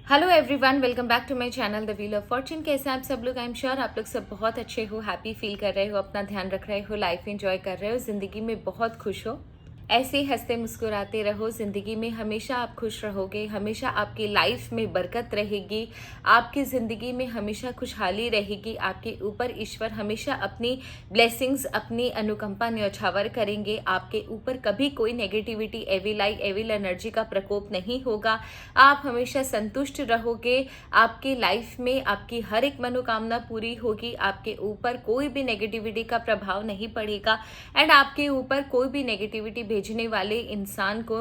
Hello everyone, welcome back to my channel the wheel of fortune. कैसे हैं आप सब लोग? आई एम श्योर आप लोग सब बहुत अच्छे हो, हैप्पी फील कर रहे हो, अपना ध्यान रख रहे हो, लाइफ एंजॉय कर रहे हो, ज़िंदगी में बहुत खुश हो। ऐसे ही हंसते मुस्कुराते रहो, ज़िंदगी में हमेशा आप खुश रहोगे, हमेशा आपकी लाइफ में बरकत रहेगी, आपकी ज़िंदगी में हमेशा खुशहाली रहेगी। आपके ऊपर ईश्वर हमेशा अपनी ब्लेसिंग्स, अपनी अनुकंपा न्यौछावर करेंगे। आपके ऊपर कभी कोई नेगेटिविटी, एविल एनर्जी का प्रकोप नहीं होगा। आप हमेशा संतुष्ट रहोगे, आपकी लाइफ में आपकी हर एक मनोकामना पूरी होगी, आपके ऊपर कोई भी नेगेटिविटी का प्रभाव नहीं पड़ेगा एंड आपके ऊपर कोई भी नेगेटिविटी भेजने वाले इंसान को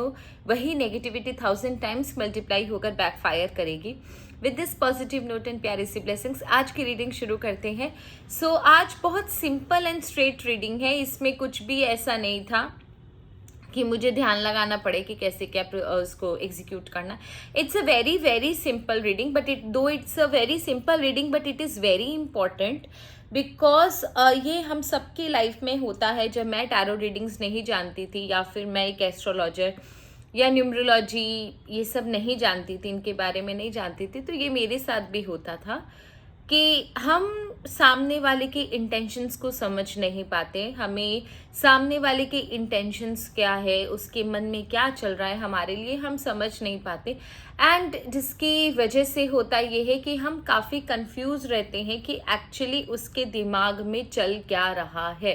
वही नेगेटिविटी 1000 टाइम्स मल्टीप्लाई होकर बैकफायर करेगी। With this positive note and प्यारी सी ब्लेसिंग्स आज की रीडिंग शुरू करते हैं। सो आज बहुत सिंपल एंड स्ट्रेट रीडिंग है, इसमें कुछ भी ऐसा नहीं था कि मुझे ध्यान लगाना पड़े कि कैसे क्या उसको एग्जीक्यूट करना। It's a very very simple reading, but it's a very simple reading but it is very important because ये हम सबकी लाइफ में होता है। जब मैं टैरो रीडिंग्स नहीं जानती थी या फिर मैं एक एस्ट्रोलॉजर या न्यूमरोलॉजी ये सब नहीं जानती थी, इनके बारे में नहीं जानती थी, तो ये मेरे साथ भी होता था कि हम सामने वाले के इंटेंशंस को समझ नहीं पाते। हमें सामने वाले के इंटेंशंस क्या है, उसके मन में क्या चल रहा है हमारे लिए, हम समझ नहीं पाते। एंड जिसकी वजह से होता ये है कि हम काफ़ी कंफ्यूज रहते हैं कि एक्चुअली उसके दिमाग में चल क्या रहा है।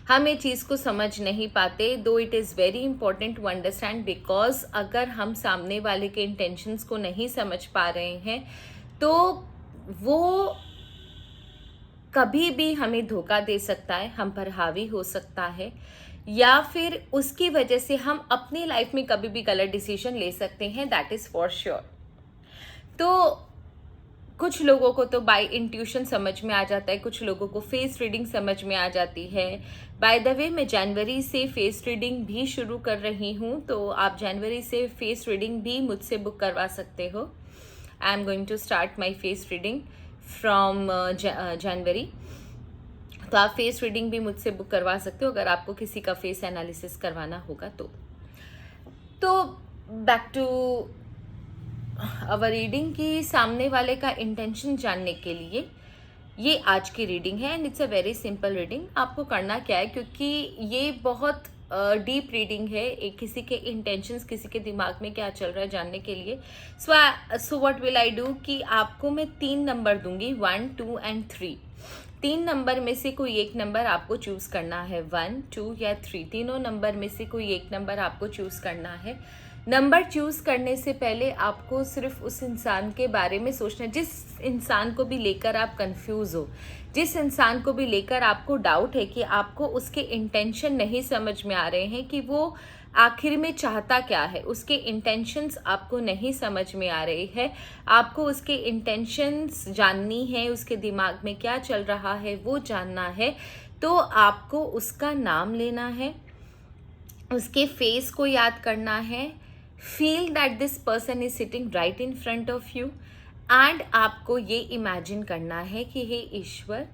हम ये चीज़ को समझ नहीं पाते, though it is very important to understand, because अगर हम सामने वाले के इंटेंशंस को नहीं समझ पा रहे हैं तो वो कभी भी हमें धोखा दे सकता है, हम पर हावी हो सकता है, या फिर उसकी वजह से हम अपनी लाइफ में कभी भी गलत डिसीजन ले सकते हैं, दैट इज़ फॉर श्योर। तो कुछ लोगों को तो बाय इंट्यूशन समझ में आ जाता है, कुछ लोगों को फेस रीडिंग समझ में आ जाती है। बाय द वे, मैं जनवरी से फेस रीडिंग भी शुरू कर रही हूँ, तो आप जनवरी से फेस रीडिंग भी मुझसे बुक करवा सकते हो। I am going to start my face reading from January, तो आप फेस रीडिंग भी मुझसे बुक करवा सकते हो अगर आपको किसी का फेस एनालिसिस करवाना होगा तो बैक टू अवर रीडिंग की सामने वाले का इंटेंशन जानने के लिए ये आज की रीडिंग है and it's a very simple reading. आपको करना क्या है, क्योंकि ये बहुत डीप रीडिंग है, एक किसी के इंटेंशंस, किसी के दिमाग में क्या चल रहा है जानने के लिए। So what will I do कि आपको मैं 3 नंबर दूंगी, 1, 2 एंड 3। 3 नंबर में से कोई एक नंबर आपको चूज़ करना है, 1, 2 या 3, तीनों नंबर में से कोई एक नंबर आपको चूज़ करना है। नंबर चूज़ करने से पहले आपको सिर्फ उस इंसान के बारे में सोचना है, जिस इंसान को भी लेकर आप कंफ्यूज हो, जिस इंसान को भी लेकर आपको डाउट है कि आपको उसके इंटेंशन नहीं समझ में आ रहे हैं कि वो आखिर में चाहता क्या है, उसके इंटेंशंस आपको नहीं समझ में आ रहे हैं, आपको उसके इंटेंशंस जाननी है, उसके दिमाग में क्या चल रहा है वो जानना है, तो आपको उसका नाम लेना है, उसके फेस को याद करना है, feel that this person is sitting right in front of you and आपको ये इमेजिन करना है कि हे ईश्वर,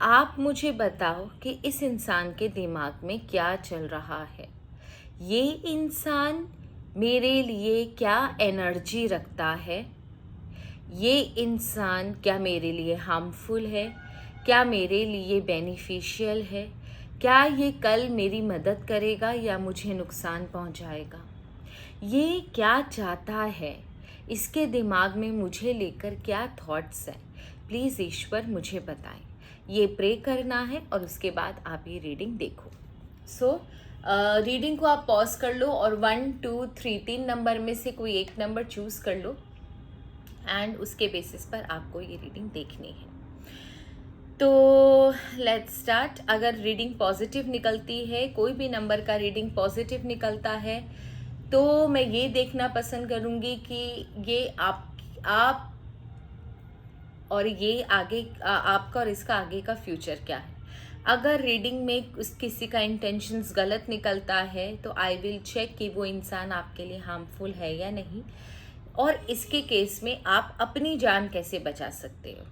आप मुझे बताओ कि इस इंसान के दिमाग में क्या चल रहा है, ये इंसान मेरे लिए क्या एनर्जी रखता है, ये इंसान क्या मेरे लिए हार्मफुल है, क्या मेरे लिए बेनिफिशियल है, क्या ये कल मेरी मदद करेगा या मुझे नुकसान पहुंचाएगा, ये क्या चाहता है, इसके दिमाग में मुझे लेकर क्या थॉट्स हैं, प्लीज़ ईश्वर मुझे बताएं। ये प्रे करना है और उसके बाद आप ये रीडिंग देखो। सो रीडिंग को आप पॉज कर लो और 1, 2, 3 3 नंबर में से कोई एक नंबर चूज़ कर लो एंड उसके बेसिस पर आपको ये रीडिंग देखनी है। तो लेट्स स्टार्ट। अगर रीडिंग पॉजिटिव निकलती है, कोई भी नंबर का रीडिंग पॉजिटिव निकलता है, तो मैं ये देखना पसंद करूँगी कि ये आप और ये आगे आपका और इसका आगे का फ्यूचर क्या है। अगर रीडिंग में किसी का इंटेंशंस गलत निकलता है तो आई विल चेक कि वो इंसान आपके लिए हार्मफुल है या नहीं, और इसके केस में आप अपनी जान कैसे बचा सकते हो।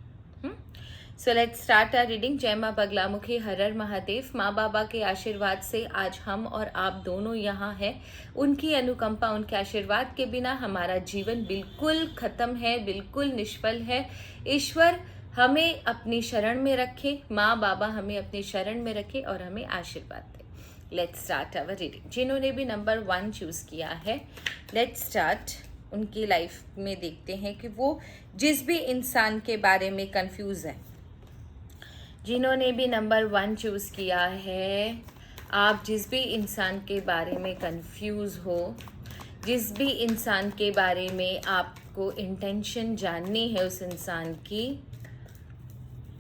So let's start our reading. जय माँ बगलामुखी, हर हर महादेव। माँ बाबा के आशीर्वाद से आज हम और आप दोनों यहाँ हैं। उनकी अनुकंपा, उनके आशीर्वाद के बिना हमारा जीवन बिल्कुल खत्म है, बिल्कुल निष्फल है। ईश्वर हमें अपनी शरण में रखे, माँ बाबा हमें अपनी शरण में रखे और हमें आशीर्वाद दे। Let's start our reading. जिन्होंने भी नंबर 1 चूज़ किया है, लेट्स स्टार्ट। उनकी लाइफ में देखते हैं कि वो जिस भी इंसान के बारे में कंफ्यूज है, जिन्होंने भी नंबर 1 चूज़ किया है, आप जिस भी इंसान के बारे में कंफ्यूज हो, जिस भी इंसान के बारे में आपको इंटेंशन जाननी है उस इंसान की,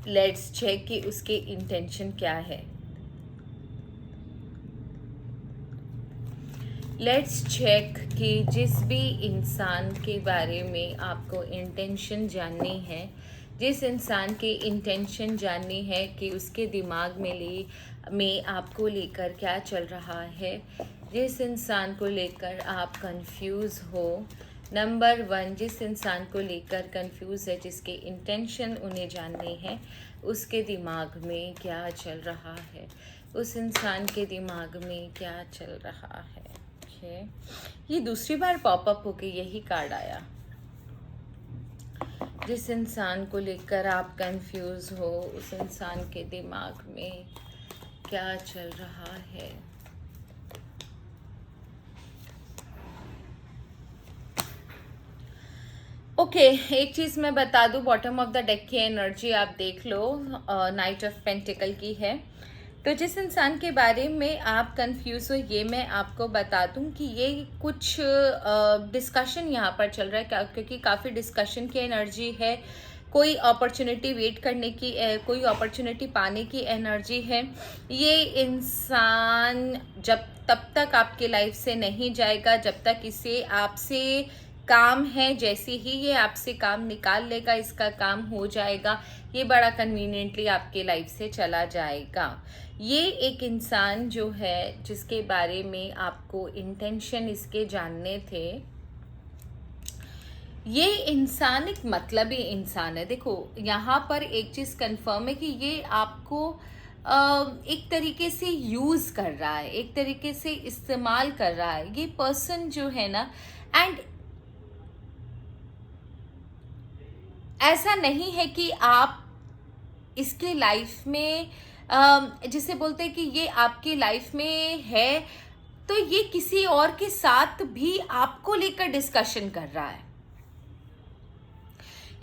लेट्स चेक कि उसके इंटेंशन क्या है। लेट्स चेक कि जिस भी इंसान के बारे में आपको इंटेंशन जाननी है, जिस इंसान की इंटेंशन जाननी है कि उसके दिमाग में आपको लेकर क्या चल रहा है, जिस इंसान को लेकर आप कंफ्यूज हो, नंबर 1 जिस इंसान को लेकर कंफ्यूज है, जिसके इंटेंशन उन्हें जानने हैं, उसके दिमाग में क्या चल रहा है, उस इंसान के दिमाग में क्या चल रहा है। ये दूसरी बार पॉपअप होके यही कार्ड आया। जिस इंसान को लेकर आप कंफ्यूज हो, उस इंसान के दिमाग में क्या चल रहा है। ओके, एक चीज़ मैं बता दूं, बॉटम ऑफ द डेक की एनर्जी आप देख लो, नाइट ऑफ पेंटिकल की है। तो जिस इंसान के बारे में आप कंफ्यूज हो, ये मैं आपको बता दूं कि ये कुछ डिस्कशन यहाँ पर चल रहा है, क्योंकि काफ़ी डिस्कशन की एनर्जी है। कोई अपॉर्चुनिटी वेट करने की, कोई अपॉर्चुनिटी पाने की एनर्जी है। ये इंसान तब तक आपके लाइफ से नहीं जाएगा जब तक इसे आपसे काम है। जैसे ही ये आपसे काम निकाल लेगा, इसका काम हो जाएगा, ये बड़ा कन्वीनियंटली आपके लाइफ से चला जाएगा। ये एक इंसान जो है, जिसके बारे में आपको इंटेंशन इसके जानने थे, ये इंसान एक मतलबी इंसान है। देखो, यहाँ पर एक चीज़ कंफर्म है कि ये आपको एक तरीके से यूज़ कर रहा है, एक तरीके से इस्तेमाल कर रहा है ये पर्सन जो है ना। एंड ऐसा नहीं है कि आप इसके लाइफ में जिसे बोलते हैं कि ये आपकी लाइफ में है तो ये किसी और के साथ भी आपको लेकर डिस्कशन कर रहा है।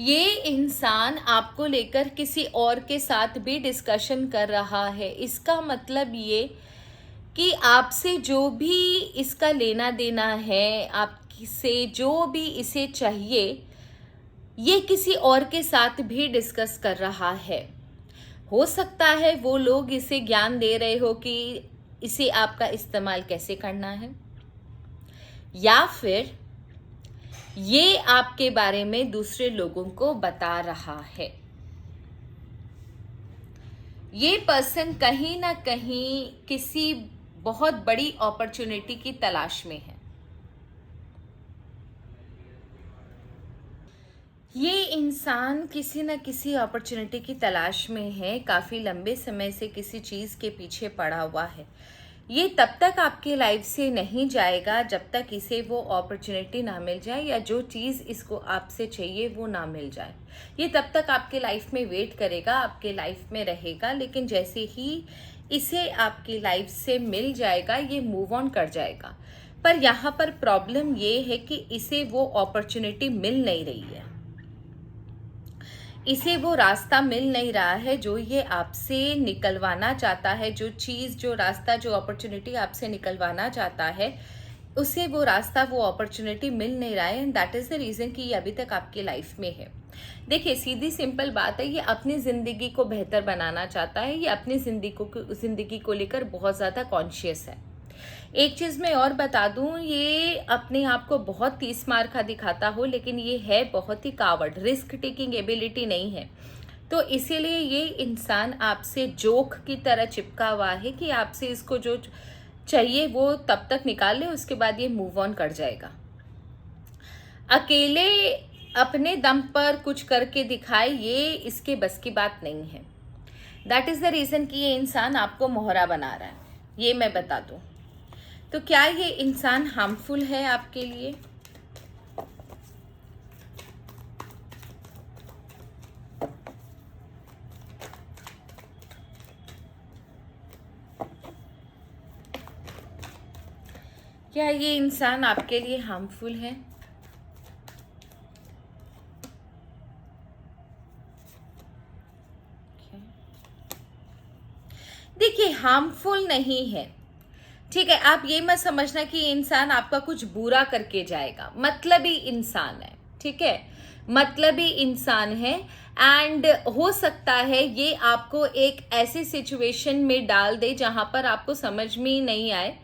ये इंसान आपको लेकर किसी और के साथ भी डिस्कशन कर रहा है। इसका मतलब ये कि आपसे जो भी इसका लेना देना है, आपसे जो भी इसे चाहिए, ये किसी और के साथ भी डिस्कस कर रहा है। हो सकता है वो लोग इसे ज्ञान दे रहे हो कि इसे आपका इस्तेमाल कैसे करना है, या फिर ये आपके बारे में दूसरे लोगों को बता रहा है। ये पर्सन कहीं ना कहीं किसी बहुत बड़ी अपॉर्चुनिटी की तलाश में है। ये इंसान किसी न किसी अपॉर्चुनिटी की तलाश में है, काफ़ी लंबे समय से किसी चीज़ के पीछे पड़ा हुआ है। ये तब तक आपकी लाइफ से नहीं जाएगा जब तक इसे वो अपॉर्चुनिटी ना मिल जाए, या जो चीज़ इसको आपसे चाहिए वो ना मिल जाए। ये तब तक आपके लाइफ में वेट करेगा, आपके लाइफ में रहेगा, लेकिन जैसे ही इसे आपकी लाइफ से मिल जाएगा ये मूव ऑन कर जाएगा। पर यहाँ पर प्रॉब्लम ये है कि इसे वो अपॉर्चुनिटी मिल नहीं रही है, इसे वो रास्ता मिल नहीं रहा है जो ये आपसे निकलवाना चाहता है। जो चीज़, जो रास्ता, जो अपॉर्चुनिटी आपसे निकलवाना चाहता है, उसे वो रास्ता, वो अपॉर्चुनिटी मिल नहीं रहा है। And that is the reason कि ये अभी तक आपकी लाइफ में है। देखिए, सीधी सिंपल बात है, ये अपनी ज़िंदगी को बेहतर बनाना चाहता है, ये अपनी ज़िंदगी को लेकर बहुत ज़्यादा कॉन्शियस है। एक चीज़ मैं और बता दूं, ये अपने आप को बहुत 30 मार का दिखाता हो, लेकिन ये है बहुत ही कावर्ड, रिस्क टेकिंग एबिलिटी नहीं है। तो इसीलिए ये इंसान आपसे जोक की तरह चिपका हुआ है कि आपसे इसको जो चाहिए वो तब तक निकाल ले, उसके बाद ये मूव ऑन कर जाएगा। अकेले अपने दम पर कुछ करके दिखाए, ये इसके बस की बात नहीं है। दैट इज़ द रीज़न कि ये इंसान आपको मोहरा बना रहा है, ये मैं बता दूं। तो क्या ये इंसान हार्मफुल है आपके लिए? क्या ये इंसान आपके लिए हार्मफुल है? देखिए, हार्मफुल नहीं है, ठीक है। आप ये मत समझना कि ये इंसान आपका कुछ बुरा करके जाएगा। मतलबी इंसान है, ठीक है, मतलबी इंसान है। एंड हो सकता है ये आपको एक ऐसी सिचुएशन में डाल दे जहां पर आपको समझ में ही नहीं आए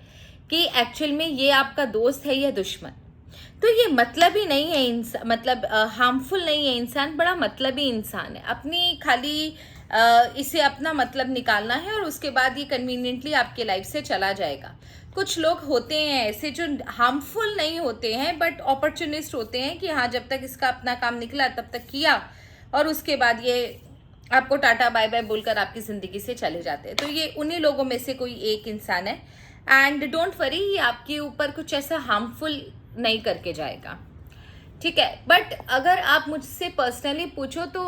कि एक्चुअल में ये आपका दोस्त है या दुश्मन। तो ये मतलबी नहीं है इंसान, मतलब हार्मफुल नहीं है इंसान, बड़ा मतलबी इंसान है। अपनी खाली इसे अपना मतलब निकालना है और उसके बाद ये कन्वीनियंटली आपके लाइफ से चला जाएगा। कुछ लोग होते हैं ऐसे जो हार्मफुल नहीं होते हैं बट अपॉर्चुनिस्ट होते हैं कि हाँ, जब तक इसका अपना काम निकला तब तक किया और उसके बाद ये आपको टाटा बाय बाय बोलकर आपकी ज़िंदगी से चले जाते हैं। तो ये उन्हीं लोगों में से कोई एक इंसान है। एंड डोंट वरी, ये आपके ऊपर कुछ ऐसा हार्मफुल नहीं करके जाएगा, ठीक है। बट अगर आप मुझसे पर्सनली पूछो तो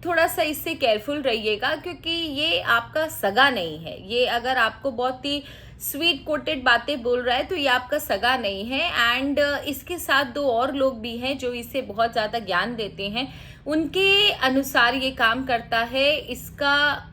थोड़ा सा इससे केयरफुल रहिएगा, क्योंकि ये आपका सगा नहीं है। ये अगर आपको बहुत ही स्वीट कोटेड बातें बोल रहा है तो ये आपका सगा नहीं है। एंड इसके साथ दो और लोग भी हैं जो इसे बहुत ज़्यादा ज्ञान देते हैं, उनके अनुसार ये काम करता है। इसका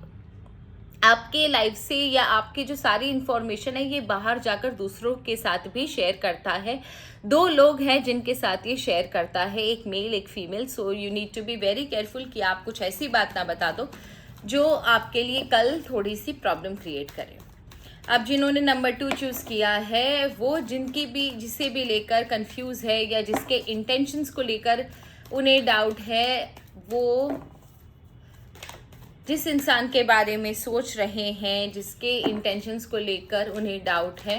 आपके लाइफ से या आपकी जो सारी इंफॉर्मेशन है ये बाहर जाकर दूसरों के साथ भी शेयर करता है। दो लोग हैं जिनके साथ ये शेयर करता है, एक मेल एक female. So you need to be very careful कि आप कुछ ऐसी बात ना बता दो जो आपके लिए कल थोड़ी सी प्रॉब्लम क्रिएट करे। अब जिन्होंने नंबर 2 चूज़ किया है वो जिसे भी लेकर कंफ्यूज है या जिसके इंटेंशंस को लेकर उन्हें डाउट है, वो जिस इंसान के बारे में सोच रहे हैं, जिसके इंटेंशंस को लेकर उन्हें डाउट है,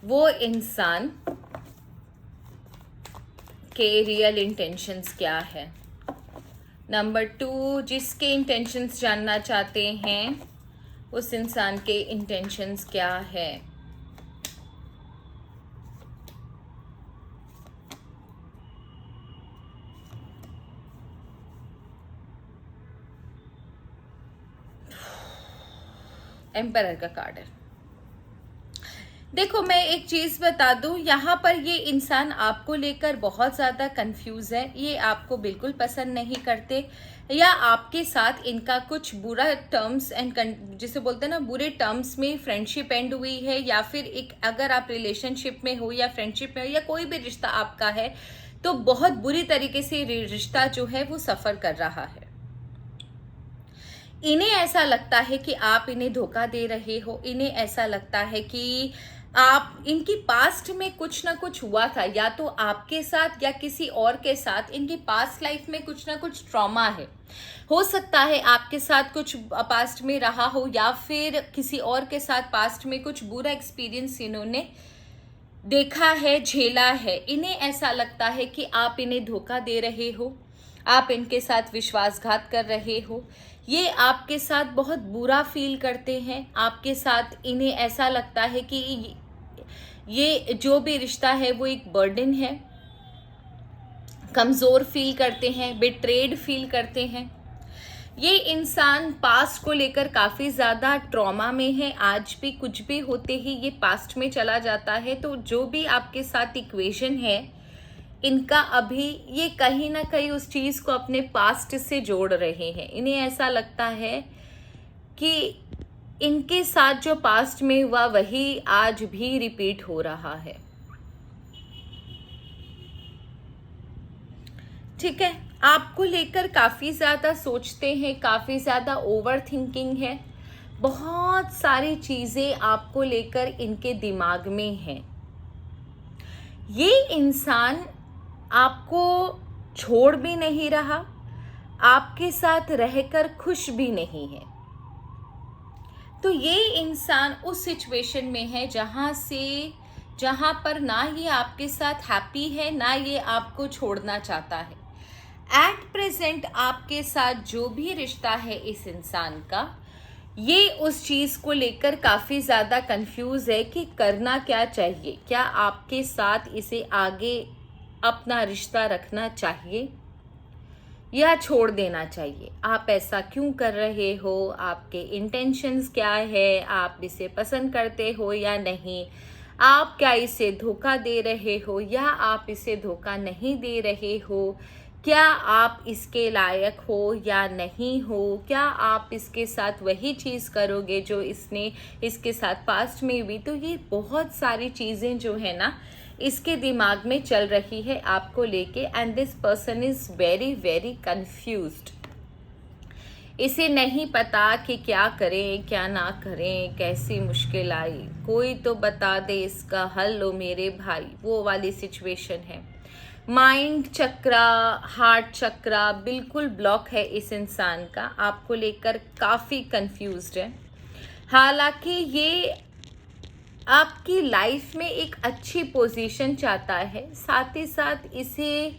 वो इंसान के रियल इंटेंशंस क्या है। नंबर 2, जिसके इंटेंशंस जानना चाहते हैं उस इंसान के इंटेंशंस क्या है। एम्परर का कार्ड है। देखो, मैं एक चीज़ बता दूं, यहाँ पर ये इंसान आपको लेकर बहुत ज़्यादा कंफ्यूज है। ये आपको बिल्कुल पसंद नहीं करते या आपके साथ इनका कुछ बुरा टर्म्स एंड जिसे बोलते हैं ना, बुरे टर्म्स में फ्रेंडशिप एंड हुई है, या फिर एक अगर आप रिलेशनशिप में हो या फ्रेंडशिप में हो या कोई भी रिश्ता आपका है तो बहुत बुरी तरीके से रिश्ता जो है वो सफ़र कर रहा है। इन्हें ऐसा लगता है कि आप इन्हें धोखा दे रहे हो। इन्हें ऐसा लगता है कि आप इनकी पास्ट में कुछ ना कुछ हुआ था, या तो आपके साथ या किसी और के साथ। इनकी पास्ट लाइफ में कुछ ना कुछ ट्रॉमा है। हो सकता है आपके साथ कुछ पास्ट में रहा हो या फिर किसी और के साथ पास्ट में कुछ बुरा एक्सपीरियंस इन्होंने देखा है, झेला है। इन्हें ऐसा लगता है कि आप इन्हें धोखा दे रहे हो, आप इनके साथ विश्वासघात कर रहे हो। ये आपके साथ बहुत बुरा फील करते हैं। आपके साथ इन्हें ऐसा लगता है कि ये जो भी रिश्ता है वो एक बर्डन है। कमज़ोर फील करते हैं, बिट्रेड फील करते हैं। ये इंसान पास्ट को लेकर काफ़ी ज़्यादा ट्रॉमा में है। आज भी कुछ भी होते ही ये पास्ट में चला जाता है। तो जो भी आपके साथ इक्वेशन है इनका, अभी ये कहीं ना कहीं उस चीज़ को अपने पास्ट से जोड़ रहे हैं। इन्हें ऐसा लगता है कि इनके साथ जो पास्ट में हुआ वही आज भी रिपीट हो रहा है, ठीक है। आपको लेकर काफ़ी ज़्यादा सोचते हैं, काफ़ी ज़्यादा ओवर थिंकिंग है। बहुत सारी चीज़ें आपको लेकर इनके दिमाग में हैं। ये इंसान आपको छोड़ भी नहीं रहा, आपके साथ रहकर खुश भी नहीं है। तो ये इंसान उस सिचुएशन में है जहाँ पर ना ये आपके साथ हैप्पी है, ना ये आपको छोड़ना चाहता है। एट प्रेजेंट आपके साथ जो भी रिश्ता है इस इंसान का, ये उस चीज़ को लेकर काफ़ी ज़्यादा कंफ्यूज है कि करना क्या चाहिए। क्या आपके साथ इसे आगे अपना रिश्ता रखना चाहिए या छोड़ देना चाहिए? आप ऐसा क्यों कर रहे हो? आपके इंटेंशंस क्या है? आप इसे पसंद करते हो या नहीं? आप क्या इसे धोखा दे रहे हो या आप इसे धोखा नहीं दे रहे हो? क्या आप इसके लायक हो या नहीं हो? क्या आप इसके साथ वही चीज़ करोगे जो इसने इसके साथ पास्ट में हुई? तो ये बहुत सारी चीज़ें जो है ना, इसके दिमाग में चल रही है आपको लेके, and this person is very very confused. इसे नहीं पता कि क्या करें क्या ना करें, कैसी मुश्किल आई, कोई तो बता दे इसका हल लो मेरे भाई, वो वाली सिचुएशन है। माइंड चक्रा, हार्ट चक्रा बिल्कुल ब्लॉक है इस इंसान का, आपको लेकर काफ़ी कंफ्यूज्ड है। हालांकि ये आपकी लाइफ में एक अच्छी पोजीशन चाहता है, साथ ही साथ इसे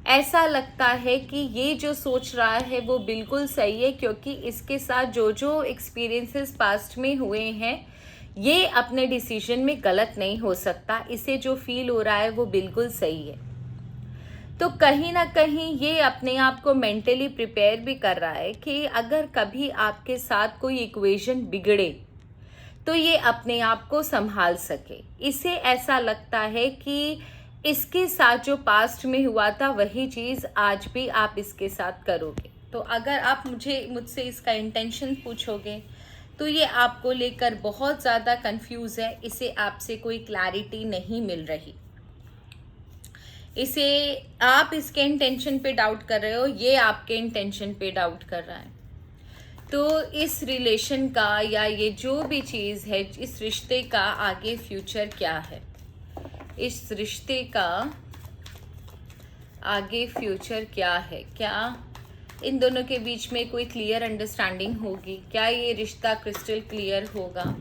ऐसा लगता है कि ये जो सोच रहा है वो बिल्कुल सही है, क्योंकि इसके साथ जो जो एक्सपीरियंसेस पास्ट में हुए हैं, ये अपने डिसीजन में गलत नहीं हो सकता। इसे जो फील हो रहा है वो बिल्कुल सही है। तो कहीं ना कहीं ये अपने आप को मेंटली प्रिपेयर भी कर रहा है कि अगर कभी आपके साथ कोई इक्वेशन बिगड़े तो ये अपने आप को संभाल सके। इसे ऐसा लगता है कि इसके साथ जो पास्ट में हुआ था वही चीज़ आज भी आप इसके साथ करोगे। तो अगर आप मुझसे इसका इंटेंशन पूछोगे तो ये आपको लेकर बहुत ज़्यादा कंफ्यूज है। इसे आपसे कोई क्लैरिटी नहीं मिल रही। इसे आप इसके इंटेंशन पे डाउट कर रहे हो, ये आपके इंटेंशन पे डाउट कर रहा है। तो इस रिलेशन का या ये जो भी चीज़ है, इस रिश्ते का आगे फ्यूचर क्या है? इस रिश्ते का आगे फ्यूचर क्या है? क्या इन दोनों के बीच में कोई क्लियर अंडरस्टैंडिंग होगी? क्या ये रिश्ता क्रिस्टल क्लियर होगा?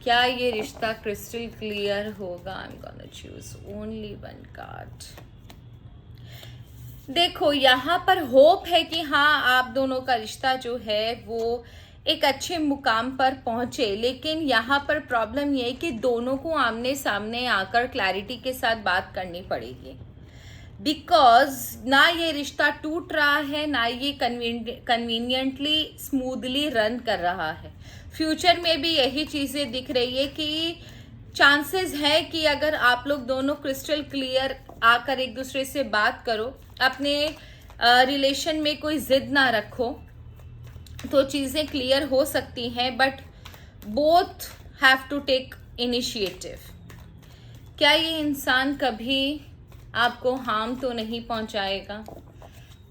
क्या ये रिश्ता क्रिस्टल क्लियर होगा? I am gonna choose only one card. देखो, यहाँ पर होप है कि हाँ, आप दोनों का रिश्ता जो है वो एक अच्छे मुकाम पर पहुँचे, लेकिन यहाँ पर प्रॉब्लम ये है कि दोनों को आमने सामने आकर क्लैरिटी के साथ बात करनी पड़ेगी। बिकॉज ना ये रिश्ता टूट रहा है, ना ये कन्वीनियंटली स्मूथली रन कर रहा है। फ्यूचर में भी यही चीज़ें दिख रही है कि चांसेस है कि अगर आप लोग दोनों क्रिस्टल क्लियर आकर एक दूसरे से बात करो, अपने रिलेशन में कोई जिद ना रखो, तो चीज़ें क्लियर हो सकती हैं, but both have to take initiative. क्या ये इंसान कभी आपको हार्म तो नहीं पहुंचाएगा?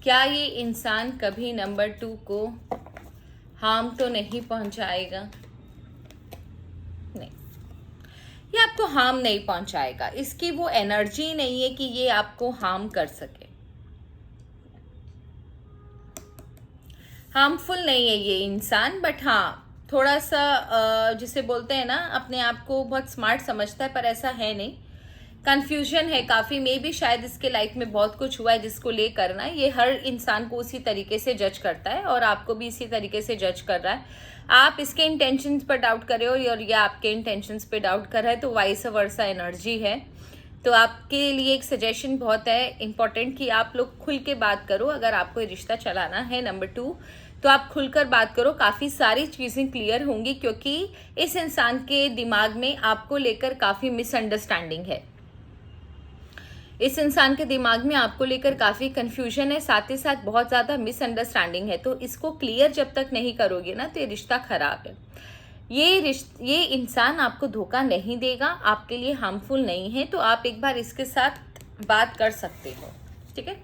क्या ये इंसान कभी नंबर 2 को हार्म तो नहीं पहुंचाएगा? नहीं, ये आपको हार्म नहीं पहुंचाएगा। इसकी वो एनर्जी नहीं है कि ये आपको हार्म कर सके। हार्मफुल नहीं है ये इंसान, बट हाँ, थोड़ा सा जिसे बोलते हैं ना, अपने आप को बहुत स्मार्ट समझता है, पर ऐसा है नहीं। कन्फ्यूजन है काफ़ी। मे भी शायद इसके लाइफ में बहुत कुछ हुआ है जिसको ले करना, ये हर इंसान को उसी तरीके से जज करता है और आपको भी इसी तरीके से जज कर रहा है। आप इसके इंटेंशंस पर डाउट कर रहे हो और ये आपके इंटेंशंस पे डाउट कर रहा है, तो वाइस वर्सा एनर्जी है। तो आपके लिए एक सजेशन बहुत है इम्पॉर्टेंट कि आप लोग खुल के बात करो। अगर आपको ये रिश्ता चलाना है नंबर 2, तो आप खुलकर बात करो। काफ़ी सारी चीज़ें क्लियर होंगी, क्योंकि इस इंसान के दिमाग में आपको लेकर काफ़ी मिसअंडरस्टैंडिंग है। इस इंसान के दिमाग में आपको लेकर काफ़ी कंफ्यूजन है, साथ ही साथ बहुत ज़्यादा मिसअंडरस्टैंडिंग है। तो इसको क्लियर जब तक नहीं करोगे ना, तो ये रिश्ता खराब है। ये इंसान आपको धोखा नहीं देगा, आपके लिए हार्मफुल नहीं है। तो आप एक बार इसके साथ बात कर सकते हो, ठीक है।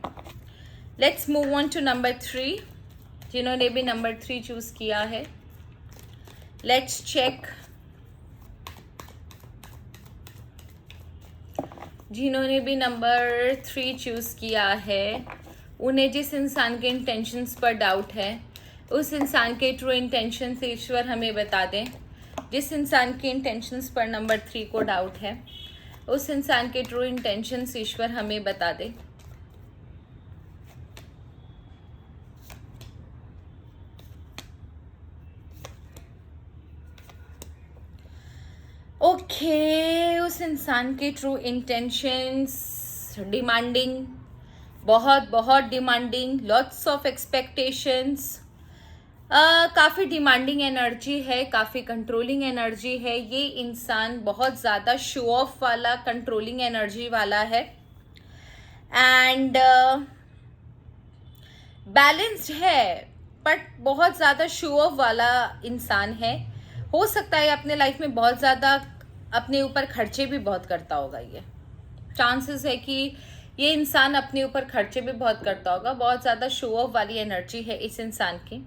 Let's move on to number 3। जिन्होंने भी नंबर 3 चूज किया है, लेट्स चेक। जिन्होंने भी नंबर 3 चूज़ किया है, उन्हें जिस इंसान के इंटेंशंस पर डाउट है, उस इंसान के ट्रू इंटेंशन से ईश्वर हमें बता दें। जिस इंसान के इंटेंशंस पर नंबर 3 को डाउट है, उस इंसान के ट्रू इंटेंशन से ईश्वर हमें बता दें। इस इंसान के ट्रू इंटेंशंस डिमांडिंग, बहुत बहुत डिमांडिंग, लॉट्स ऑफ एक्सपेक्टेशंस, काफ़ी डिमांडिंग एनर्जी है, काफ़ी कंट्रोलिंग एनर्जी है। ये इंसान बहुत ज़्यादा शो ऑफ वाला, कंट्रोलिंग एनर्जी वाला है एंड बैलेंस्ड है, बट बहुत ज़्यादा शो ऑफ वाला इंसान है। हो सकता है अपने लाइफ में बहुत ज़्यादा अपने ऊपर खर्चे भी बहुत करता होगा। ये चांसेस है कि ये इंसान अपने ऊपर खर्चे भी बहुत करता होगा। बहुत ज़्यादा शो ऑफ वाली एनर्जी है इस इंसान की।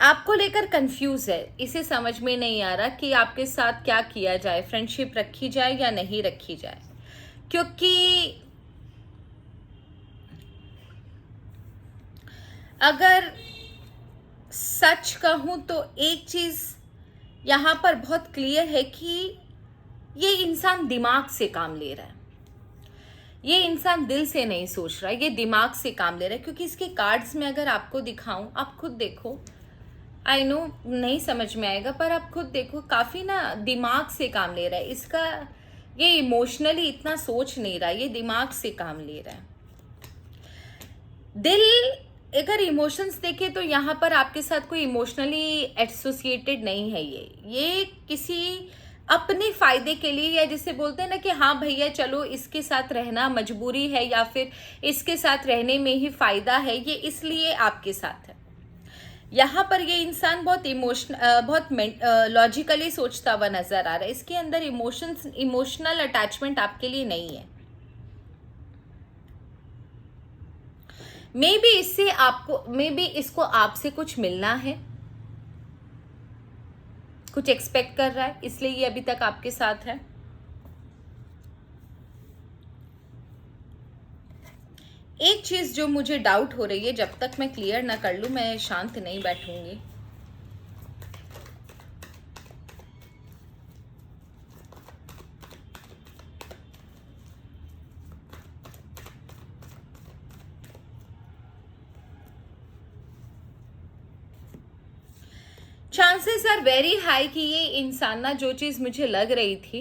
आपको लेकर कंफ्यूज है, इसे समझ में नहीं आ रहा कि आपके साथ क्या किया जाए, फ्रेंडशिप रखी जाए या नहीं रखी जाए। क्योंकि अगर सच कहूँ तो एक चीज़ यहाँ पर बहुत क्लियर है कि ये इंसान दिमाग से काम ले रहा है। ये इंसान दिल से नहीं सोच रहा है, ये दिमाग से काम ले रहा है। क्योंकि इसके कार्ड्स में अगर आपको दिखाऊं, आप खुद देखो, आई नो नहीं समझ में आएगा, पर आप खुद देखो, काफ़ी ना दिमाग से काम ले रहा है इसका। ये इमोशनली इतना सोच नहीं रहा, ये दिमाग से काम ले रहा है। दिल, अगर इमोशंस देखे तो यहाँ पर आपके साथ कोई इमोशनली एसोसिएटेड नहीं है। ये किसी अपने फायदे के लिए, या जिसे बोलते हैं ना कि हाँ भैया चलो इसके साथ रहना मजबूरी है, या फिर इसके साथ रहने में ही फायदा है, ये इसलिए आपके साथ है। यहाँ पर ये इंसान बहुत बहुत लॉजिकली सोचता हुआ नजर आ रहा है। इसके अंदर इमोशनल अटैचमेंट आपके लिए नहीं है। मे बी इसको आपसे कुछ मिलना है, कुछ एक्सपेक्ट कर रहा है, इसलिए ये अभी तक आपके साथ है। एक चीज जो मुझे डाउट हो रही है, जब तक मैं क्लियर ना कर लूं मैं शांत नहीं बैठूंगी। चांसेस आर वेरी हाई कि ये इंसान ना, जो चीज़ मुझे लग रही थी,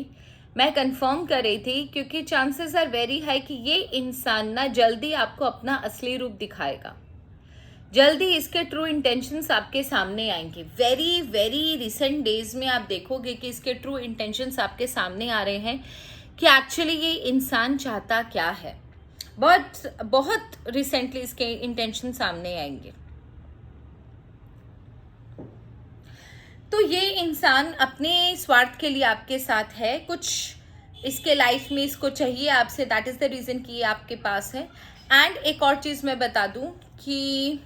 मैं कंफर्म कर रही थी, क्योंकि चांसेस आर वेरी हाई कि ये इंसान ना जल्दी आपको अपना असली रूप दिखाएगा। जल्दी इसके ट्रू इंटेंशंस आपके सामने आएंगे। वेरी वेरी रिसेंट डेज में आप देखोगे कि इसके ट्रू इंटेंशंस आपके सामने आ रहे हैं कि एक्चुअली ये इंसान चाहता क्या है। बहुत बहुत रिसेंटली इसके इंटेंशन सामने आएंगे। तो ये इंसान अपने स्वार्थ के लिए आपके साथ है, कुछ इसके लाइफ में इसको चाहिए आपसे, दैट इज़ द रीज़न कि ये आपके पास है। एंड एक और चीज़ मैं बता दूं कि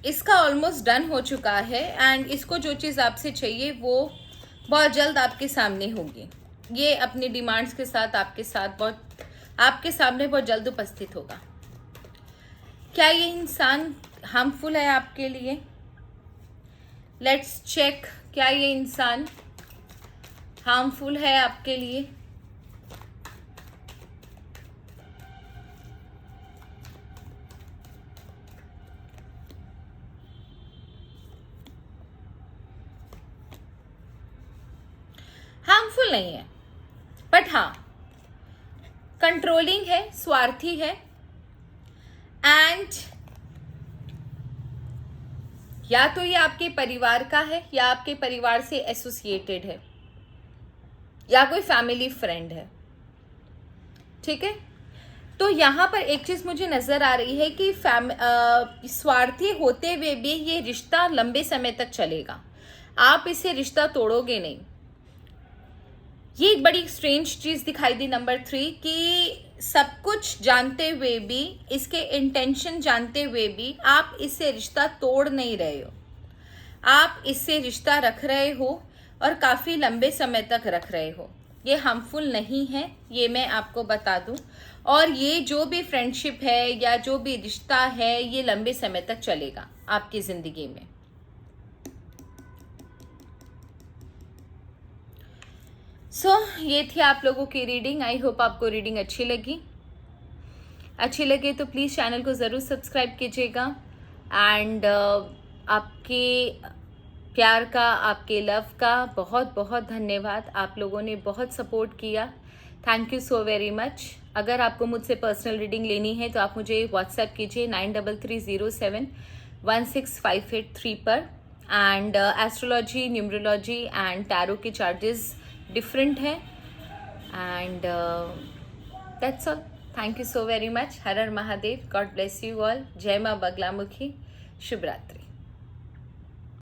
इसका ऑलमोस्ट डन हो चुका है एंड इसको जो चीज़ आपसे चाहिए वो बहुत जल्द आपके सामने होगी। ये अपनी डिमांड्स के साथ आपके सामने बहुत जल्द उपस्थित होगा। क्या ये इंसान हार्मफुल है आपके लिए? लेट्स चेक, क्या ये इंसान हार्मफुल है आपके लिए? हार्मफुल नहीं है, बट हाँ कंट्रोलिंग है, स्वार्थी है एंड या तो ये आपके परिवार का है या आपके परिवार से एसोसिएटेड है या कोई फैमिली फ्रेंड है। ठीक है, तो यहाँ पर एक चीज़ मुझे नज़र आ रही है कि स्वार्थी होते हुए भी ये रिश्ता लंबे समय तक चलेगा, आप इससे रिश्ता तोड़ोगे नहीं। ये एक बड़ी स्ट्रेंज चीज़ दिखाई दी नंबर 3 कि सब कुछ जानते हुए भी, इसके इंटेंशन जानते हुए भी आप इससे रिश्ता तोड़ नहीं रहे हो, आप इससे रिश्ता रख रहे हो और काफ़ी लंबे समय तक रख रहे हो। ये हार्मफुल नहीं है, ये मैं आपको बता दूं। और ये जो भी फ्रेंडशिप है या जो भी रिश्ता है ये लंबे समय तक चलेगा आपकी ज़िंदगी में। ये थी आप लोगों की रीडिंग। आई होप आपको रीडिंग अच्छी लगे तो प्लीज़ चैनल को ज़रूर सब्सक्राइब कीजिएगा एंड आपके प्यार का, आपके लव का बहुत बहुत धन्यवाद। आप लोगों ने बहुत सपोर्ट किया, thank you so very much. अगर आपको मुझसे पर्सनल रीडिंग लेनी है तो आप मुझे व्हाट्सएप कीजिए 9330716583 पर। And astrology, numerology and tarot के चार्जेस डिफरेंट हैं। And that's all, thank you so very much. Her her Mahadev, God bless you all. जय माँ बगलामुखी, शुभ रात्रि।